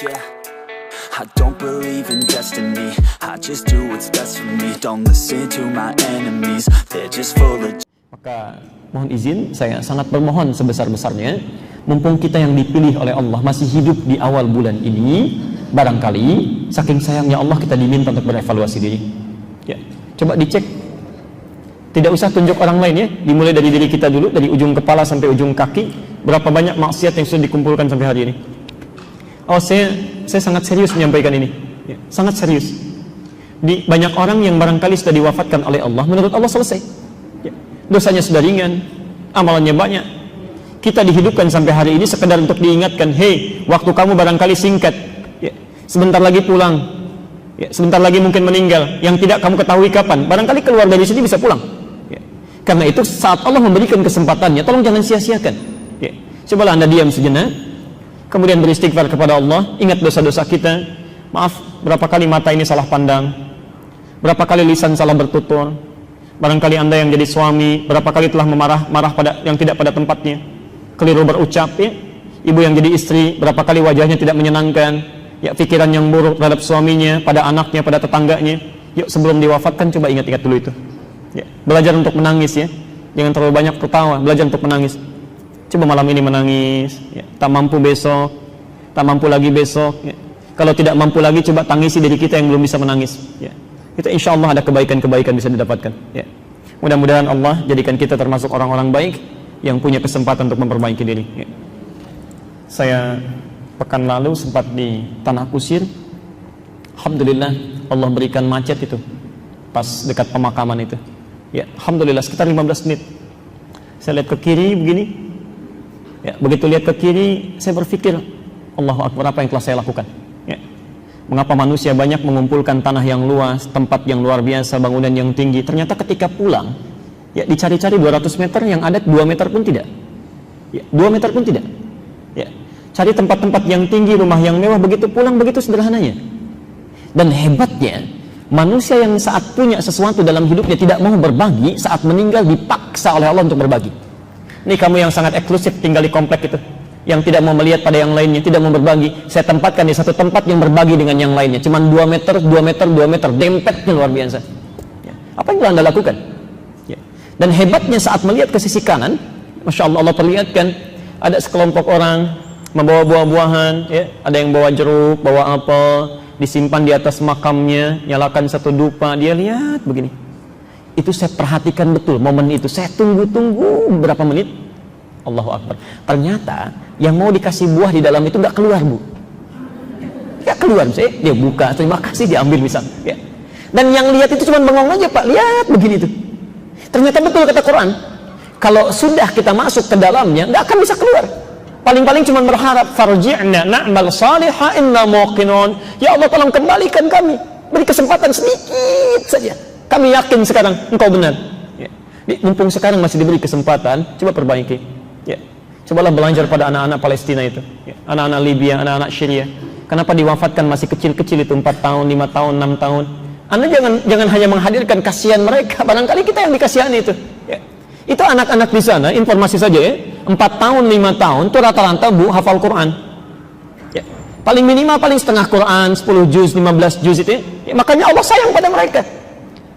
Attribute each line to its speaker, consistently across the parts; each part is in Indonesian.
Speaker 1: Yeah, I don't believe in destiny. I just do what's best for me. Don't listen to my enemies. They're just full of.
Speaker 2: Maka mohon izin, saya sangat bermohon sebesar-besarnya, mumpung kita yang dipilih oleh Allah masih hidup di awal bulan ini, barangkali saking sayangnya Allah kita diminta untuk berevaluasi diri. Ya, coba dicek. Tidak usah tunjuk orang lain ya, dimulai dari diri kita dulu, dari ujung kepala sampai ujung kaki, berapa banyak maksiat yang sudah dikumpulkan sampai hari ini. Oh, saya sangat serius menyampaikan ini. Ya, sangat serius. Di banyak orang yang barangkali sudah diwafatkan oleh Allah, menurut Allah selesai. Ya, dosanya sudah ringan, amalannya banyak. Kita dihidupkan sampai hari ini sekedar untuk diingatkan, hei, waktu kamu barangkali singkat. Ya, sebentar lagi pulang. Ya, sebentar lagi mungkin meninggal. Yang tidak kamu ketahui kapan. Barangkali keluar dari sini bisa pulang. Ya, karena itu saat Allah memberikan kesempatannya, tolong jangan sia-siakan. Ya, cobalah Anda diam sejenak, kemudian beristighfar kepada Allah, ingat dosa-dosa kita. Maaf, berapa kali mata ini salah pandang, berapa kali lisan salah bertutur. Barangkali Anda yang jadi suami, berapa kali telah marah pada yang tidak pada tempatnya, keliru berucap ya. Ibu yang jadi istri, berapa kali wajahnya tidak menyenangkan, ya, pikiran yang buruk terhadap suaminya, pada anaknya, pada tetangganya. Yuk, sebelum diwafatkan coba ingat-ingat dulu itu. Ya, belajar untuk menangis ya. Jangan terlalu banyak tertawa, belajar untuk menangis. Coba malam ini menangis, ya. Tak mampu besok, tak mampu lagi besok. Ya. Kalau tidak mampu lagi, coba tangisi diri kita yang belum bisa menangis. Ya. Itu insya Allah ada kebaikan-kebaikan bisa didapatkan. Ya. Mudah-mudahan Allah jadikan kita termasuk orang-orang baik yang punya kesempatan untuk memperbaiki diri. Ya. Saya pekan lalu sempat di Tanah Kusir. Alhamdulillah Allah berikan macet itu pas dekat pemakaman itu. Ya, alhamdulillah sekitar 15 menit. Saya lihat ke kiri begini. Ya, begitu lihat ke kiri, saya berpikir, Allahu Akbar, apa yang telah saya lakukan? Ya. Mengapa manusia banyak mengumpulkan tanah yang luas, tempat yang luar biasa, bangunan yang tinggi? Ternyata ketika pulang, ya dicari-cari 200 meter, yang ada 2 meter pun tidak. Ya, 2 meter pun tidak. Ya. Cari tempat-tempat yang tinggi, rumah yang mewah, begitu pulang, begitu sederhananya. Dan hebatnya, manusia yang saat punya sesuatu dalam hidupnya tidak mau berbagi, saat meninggal dipaksa oleh Allah untuk berbagi. Ini kamu yang sangat eksklusif tinggal di komplek itu, yang tidak mau melihat pada yang lainnya, tidak mau berbagi, saya tempatkan di satu tempat yang berbagi dengan yang lainnya. Cuman 2 meter, 2 meter, 2 meter, dempetnya luar biasa. Ya. Apa yang telah Anda lakukan? Ya. Dan hebatnya saat melihat ke sisi kanan, Masya Allah, Allah perlihatkan ada sekelompok orang membawa buah-buahan, ya. Ada yang bawa jeruk, bawa apel, disimpan di atas makamnya, nyalakan satu dupa, dia lihat begini. Itu saya perhatikan betul momen itu, saya tunggu-tunggu berapa menit. Allahu Akbar, ternyata yang mau dikasih buah di dalam itu nggak keluar, Bu. Nggak keluar, dia buka, terima kasih, diambil misal ya. Dan yang lihat itu cuma bengong aja, Pak, lihat begini tuh. Ternyata betul kata Quran, kalau sudah kita masuk ke dalamnya nggak akan bisa keluar. Paling-paling cuma berharap, farji'na na'mal salihah inna muqinun. Ya Allah, tolong kembalikan kami, beri kesempatan sedikit saja, kami yakin sekarang engkau benar. Ya. Mumpung sekarang masih diberi kesempatan, coba perbaiki. Ya. Cobalah belajar pada anak-anak Palestina itu, ya. Anak-anak Libya, anak-anak Syria. Kenapa diwafatkan masih kecil-kecil itu, 4 tahun, 5 tahun, 6 tahun. Anda jangan hanya menghadirkan kasihan mereka, barangkali kita yang dikasihani itu. Ya. Itu anak-anak di sana, informasi saja ya, 4 tahun, 5 tahun, itu rata-rata, Bu, hafal Quran. Ya. Paling minimal, paling setengah Quran, 10 juz, 15 juz itu ya. Makanya Allah sayang pada mereka.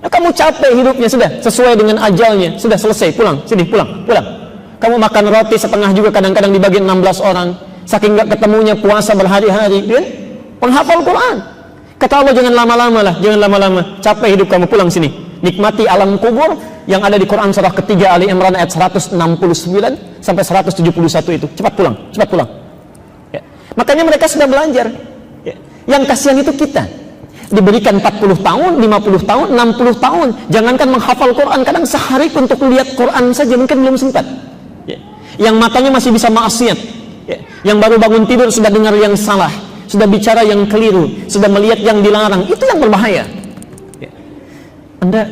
Speaker 2: Nah, kamu capek hidupnya, sudah sesuai dengan ajalnya, sudah selesai, pulang, sini, pulang. Kamu makan roti setengah juga kadang-kadang dibagi 16 orang, saking gak ketemunya puasa berhari-hari, kan? Penghafal Quran. Kata Allah, jangan lama-lama lah, jangan lama-lama, capek hidup kamu, pulang sini. Nikmati alam kubur yang ada di Quran surah ketiga Ali Imran ayat 169 sampai 171 itu. Cepat pulang. Ya. Makanya mereka sudah belajar. Ya. Yang kasihan itu kita. Diberikan 40 tahun, 50 tahun, 60 tahun. Jangankan menghafal Quran, kadang sehari untuk lihat Quran saja mungkin belum sempat. Ya. Yang matanya masih bisa maksiat. Ya. Yang baru bangun tidur sudah dengar yang salah, sudah bicara yang keliru, sudah melihat yang dilarang. Itu yang berbahaya. Anda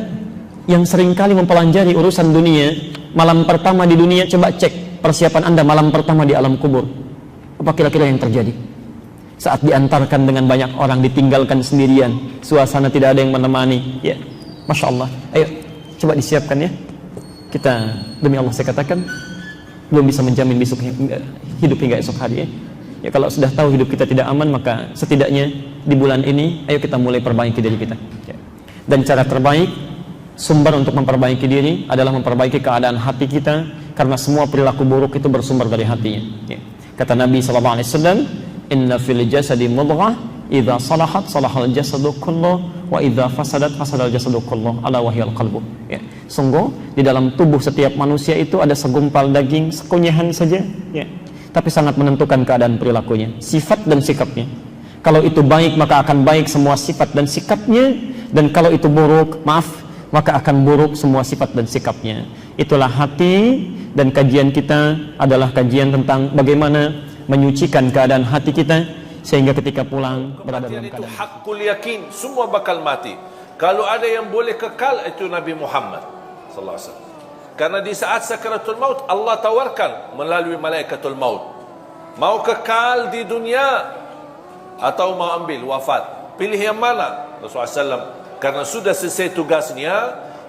Speaker 2: yang seringkali mempelajari urusan dunia, malam pertama di dunia, coba cek persiapan Anda malam pertama di alam kubur. Apa kira-kira yang terjadi? Saat diantarkan dengan banyak orang, ditinggalkan sendirian, suasana tidak ada yang menemani, ya, Masya Allah. Ayo, coba disiapkan ya. Kita, demi Allah saya katakan, belum bisa menjamin besok hidup hingga esok hari ya. Ya kalau sudah tahu hidup kita tidak aman, maka setidaknya di bulan ini ayo kita mulai perbaiki diri kita. Ya. Dan cara terbaik, sumber untuk memperbaiki diri adalah memperbaiki keadaan hati kita, karena semua perilaku buruk itu bersumber dari hatinya. Ya. Kata Nabi SAW, inna fil jasadi mudghah, idza salahat salahal jasadu kulluh, wa idza fasadat fasadal jasadu kulluh, ala wahyal qalbu. Ya. Sungguh di dalam tubuh setiap manusia itu ada segumpal daging sekunyahan saja, ya, tapi sangat menentukan keadaan perilakunya, sifat dan sikapnya. Kalau itu baik, maka akan baik semua sifat dan sikapnya, dan kalau itu buruk, maka akan buruk semua sifat dan sikapnya. Itulah hati, dan kajian kita adalah kajian tentang bagaimana menyucikan keadaan hati kita sehingga ketika pulang berada dalam keadaan
Speaker 3: itu hakul yakin, semua bakal mati. Kalau ada yang boleh kekal, itu Nabi Muhammad sallallahu alaihi wasallam. Karena di saat sakaratul maut Allah tawarkan melalui malaikatul maut, mau kekal di dunia atau mau ambil wafat, pilih yang mana? Rasulullah SAW, karena sudah selesai tugasnya,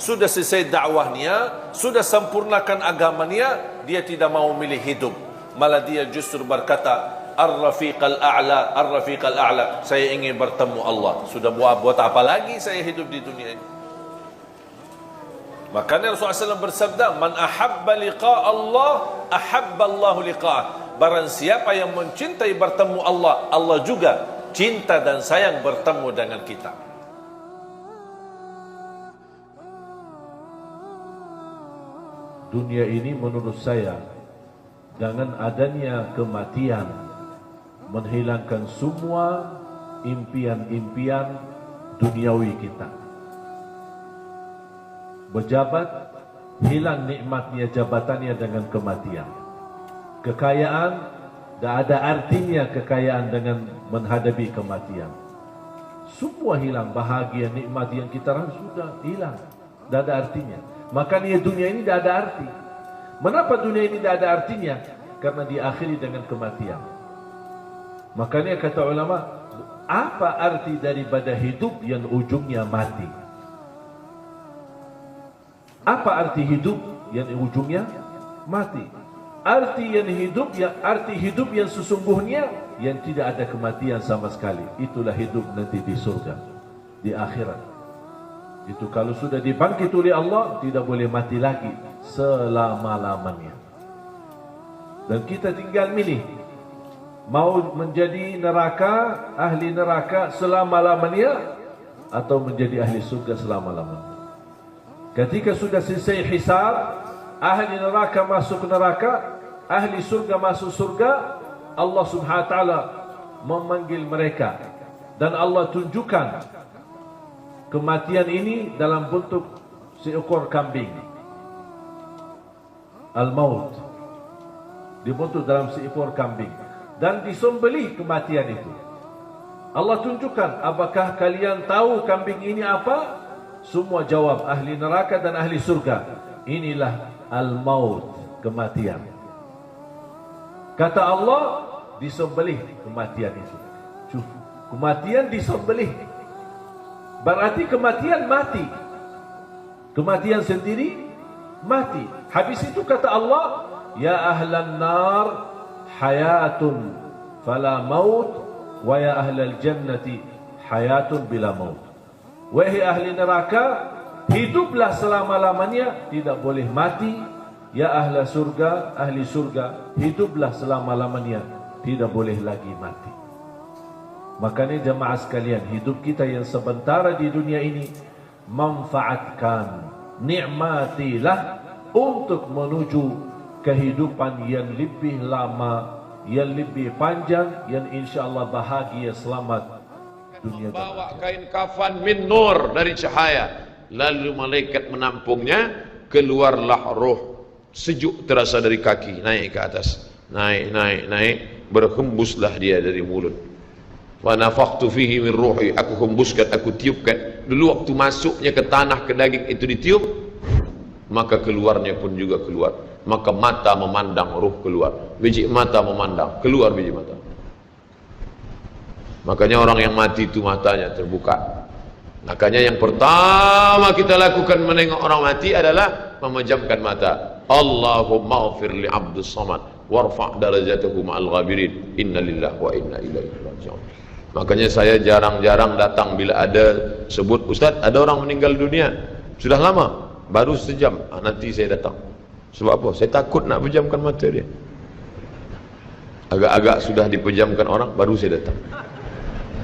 Speaker 3: sudah selesai dakwahnya, sudah sempurnakan agamanya, dia tidak mau milih hidup, malah dia justru berkata, Ar-Rafiqal A'la, Ar-Rafiqal A'la, saya ingin bertemu Allah. Sudah buat apa lagi saya hidup di dunia ini? Makanya Rasulullah SAW bersabda, man ahabba liqa Allah, ahabba Allah liqa'ah. Barang siapa yang mencintai bertemu Allah, Allah juga cinta dan sayang bertemu dengan kita. Dunia ini menurut saya, dengan adanya kematian, menghilangkan semua impian-impian duniawi kita. Berjabat, hilang nikmatnya jabatannya dengan kematian. Kekayaan, tak ada artinya kekayaan dengan menghadapi kematian. Semua hilang, bahagia, nikmat yang kita rasakan sudah hilang, tak ada artinya. Makanya dunia ini tak ada arti. Mengapa dunia ini tak ada artinya? Karena diakhiri dengan kematian. Makanya kata ulama, apa arti daripada hidup yang ujungnya mati? Apa arti hidup yang ujungnya mati? Arti hidup yang sesungguhnya yang tidak ada kematian sama sekali. Itulah hidup nanti di surga, di akhirat. Itu kalau sudah dibangkit oleh Allah, tidak boleh mati lagi selama-lamanya. Dan kita tinggal milih, mau menjadi neraka, ahli neraka selama-lamanya, atau menjadi ahli surga selama-lamanya. Ketika sudah selesai hisab, ahli neraka masuk neraka, ahli surga masuk surga, Allah Subhanahu wa taala memanggil mereka, dan Allah tunjukkan kematian ini dalam bentuk seekor kambing. Al-maut dibentuk dalam seekor kambing dan disembelih kematian itu. Allah tunjukkan, apakah kalian tahu kambing ini apa? Semua jawab, ahli neraka dan ahli surga. Inilah al-maut, kematian. Kata Allah, disembelih kematian itu. Kematian disembelih. Berarti kematian mati. Kematian sendiri mati. Habis itu kata Allah, ya ahlan nar hayatun fala maut, wa ya ahlal jannati hayatun bila maut. Wahai ahli neraka, hiduplah selama-lamanya, tidak boleh mati. Ya ahli surga, hiduplah selama-lamanya, tidak boleh lagi mati. Makanya jemaah sekalian, hidup kita yang sementara di dunia ini, manfaatkan, nikmatilah untuk menuju kehidupan yang lebih lama, yang lebih panjang, yang insyaAllah bahagia, selamat dunia.
Speaker 4: Bawa kain kafan min nur, dari cahaya, lalu malaikat menampungnya, keluarlah roh sejuk terasa dari kaki, naik ke atas, naik, berhembuslah dia dari mulut. Wa nafakhtu fihi min ruhi, aku hembuskan, aku tiupkan. Dulu waktu masuknya ke tanah, ke daging itu ditiup, maka keluarnya pun juga keluar. Maka mata memandang, ruh keluar. Biji mata memandang, keluar biji mata. Makanya orang yang mati itu matanya terbuka. Makanya yang pertama kita lakukan menengok orang mati adalah memejamkan mata. Allahumma ghfir li abdus samad warfa' darajatahu ma'al ghabirin, innalillahi wa inna ilaihi raji'un. Makanya saya jarang-jarang datang bila ada sebut, Ustaz ada orang meninggal dunia, sudah lama, baru sejam, nanti saya datang. Sebab apa? Saya takut nak pejamkan mata dia. Agak-agak sudah dipejamkan orang, baru saya datang.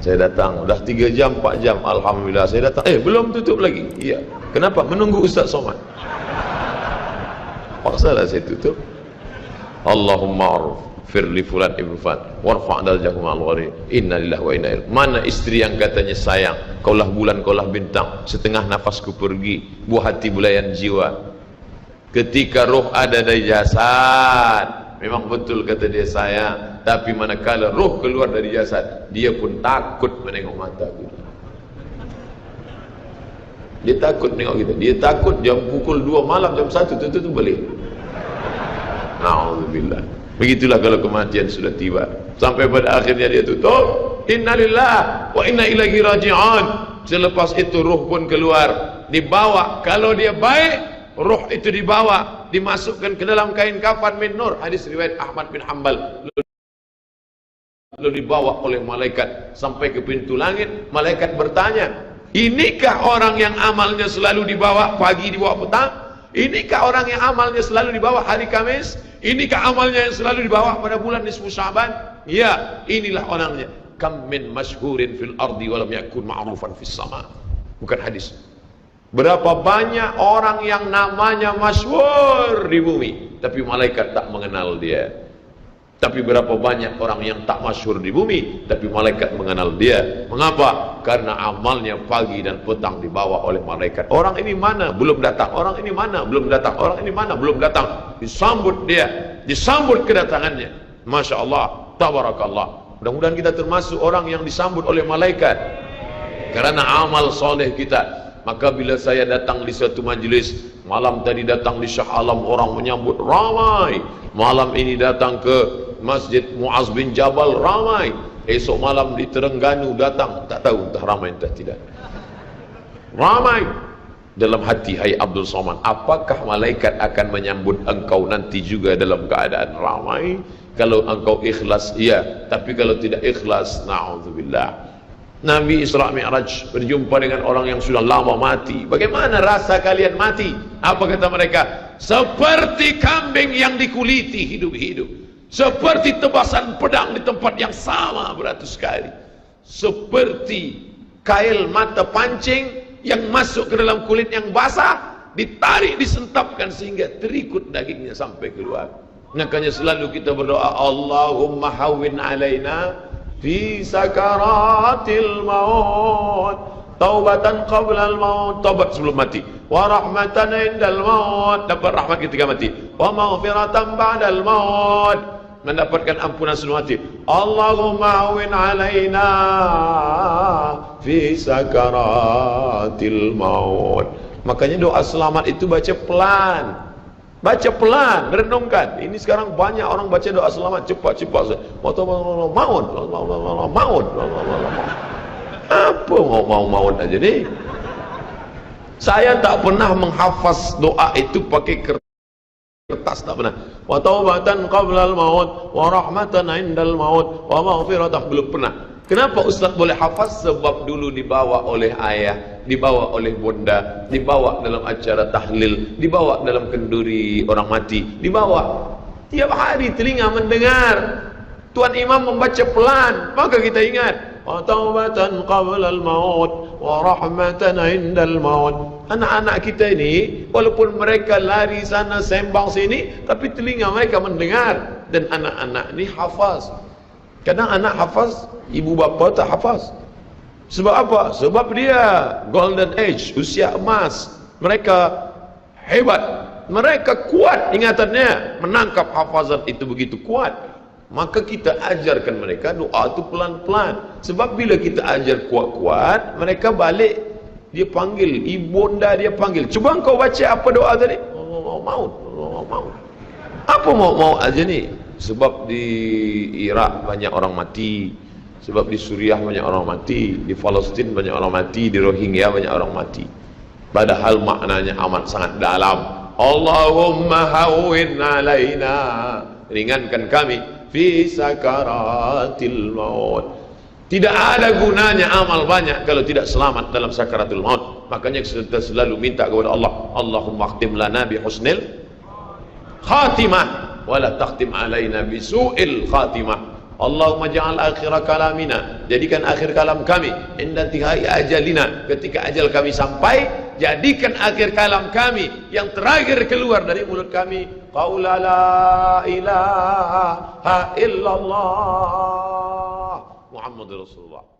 Speaker 4: Saya datang, dah 3 jam, 4 jam, alhamdulillah saya datang. Belum tutup lagi. Iya. Kenapa? Menunggu Ustaz Somad. Paksalah saya tutup. Allahumma aruf firli fulan ibn fulan warfa' darajatahu ma'al ghabirin, inna lillahi wa inna ilaihi. Mana isteri yang katanya sayang, kaulah bulan, kaulah bintang, setengah nafasku pergi, buah hati bulayan jiwa. Ketika roh ada dari jasad, memang betul kata dia sayang, tapi manakala roh keluar dari jasad, dia pun takut menengok mata kita. Dia takut menengok kita. Dia takut jam pukul 2 malam, jam 1 tutup balik. Na'udzubillah. Begitulah kalau kematian sudah tiba. Sampai pada akhirnya dia tutup, innalillahi wa inna ilaihi raji'un. Selepas itu roh pun keluar, dibawa. Kalau dia baik, roh itu dibawa, dimasukkan ke dalam kain kafan min nur. Hadis riwayat Ahmad bin Hanbal. Lalu dibawa oleh malaikat sampai ke pintu langit. Malaikat bertanya, inikah orang yang amalnya selalu dibawa pagi, dibawa petang? Inikah orang yang amalnya selalu dibawa hari Kamis? Inikah amalnya yang selalu dibawa pada bulan nisfu Sya'ban? Ya, inilah orangnya. Kam min masyhurin fil ardi walam yakun ma'rufan fis sama. Bukan hadis. Berapa banyak orang yang namanya masyhur di bumi, tapi malaikat tak mengenal dia. Tapi berapa banyak orang yang tak masyhur di bumi, tapi malaikat mengenal dia. Mengapa? Karena amalnya pagi dan petang dibawa oleh malaikat. Orang ini mana? Belum datang. Orang ini mana? Belum datang. Orang ini mana? Belum datang. Disambut dia, disambut kedatangannya. Masya Allah, tabarakallah. Mudah-mudahan kita termasuk orang yang disambut oleh malaikat karena amal soleh kita. Maka bila saya datang di suatu majlis, malam tadi datang di Shah Alam, orang menyambut ramai. Malam ini datang ke Masjid Muaz bin Jabal, ramai. Esok malam di Terengganu datang, tak tahu entah ramai entah tidak. Ramai. Dalam hati, hai Abdul Somad, apakah malaikat akan menyambut engkau nanti juga dalam keadaan ramai? Kalau engkau ikhlas, iya. Tapi kalau tidak ikhlas, na'udzubillah. Nabi Isra Mi'raj berjumpa dengan orang yang sudah lama mati. Bagaimana rasa kalian mati? Apa kata mereka? Seperti kambing yang dikuliti hidup-hidup, seperti tebasan pedang di tempat yang sama beratus kali, seperti kail mata pancing yang masuk ke dalam kulit yang basah, ditarik, disentapkan sehingga terikut dagingnya sampai keluar. Makanya selalu kita berdoa, Allahumma hawwin alaina fi sakaratil maut, taubatan qabla al-maut, taubat sebelum mati, wa rahmatan indal maut, dapat rahmat ketika mati, wa maghfiratan ba'dal maut, mendapatkan ampunan sebelum mati. Allahumma hawwin alaina fi sakaratil maut. Makanya doa selamat itu baca pelan. Baca pelan, renungkan. Ini sekarang banyak orang baca doa selamat cepat-cepat. Maut. Apa maut aja nih? Saya tak pernah menghafaz doa itu pakai kertas, tak pernah. Wa taubatan qabla al-maut wa rahmatan 'indal maut wa maghfiratan, belum pernah. Kenapa Ustaz boleh hafaz? Sebab dulu dibawa oleh ayah, dibawa oleh bunda, dibawa dalam acara tahlil, dibawa dalam kenduri orang mati, dibawa. Tiap hari telinga mendengar Tuan Imam membaca pelan, maka kita ingat. Wa taubatan qabla al-maut wa rahmatan 'indal maut. Anak-anak kita ini walaupun mereka lari sana sembang sini, tapi telinga mereka mendengar. Dan anak-anak ini hafaz. Kadang anak hafaz, ibu bapa tak hafaz. Sebab apa? Sebab dia golden age, usia emas. Mereka hebat, mereka kuat ingatannya, menangkap hafazan itu begitu kuat. Maka kita ajarkan mereka doa itu pelan-pelan. Sebab bila kita ajar kuat-kuat, mereka balik, dia panggil, ibunda dia panggil, cuba engkau baca apa doa tadi? Maut. Apa mau aja nih? Sebab di Irak banyak orang mati, sebab di Suriah banyak orang mati, di Palestin banyak orang mati, di Rohingya banyak orang mati. Padahal maknanya amat sangat dalam. Allahumma hawwin alaina ringankan kami fi sakaratil maut. Tidak ada gunanya amal banyak kalau tidak selamat dalam sakaratul maut. Makanya kita selalu minta kepada Allah, Allahumma khtim lana bi husnil khatimah wa la takhtim alaina bi su'il khatimah. Allahumma ja'al akhir kalamina, jadikan akhir kalam kami inda tihai ajalina, ketika ajal kami sampai, jadikan akhir kalam kami yang terakhir keluar dari mulut kami qaula la ilaha illallah Muhammadur Rasulullah.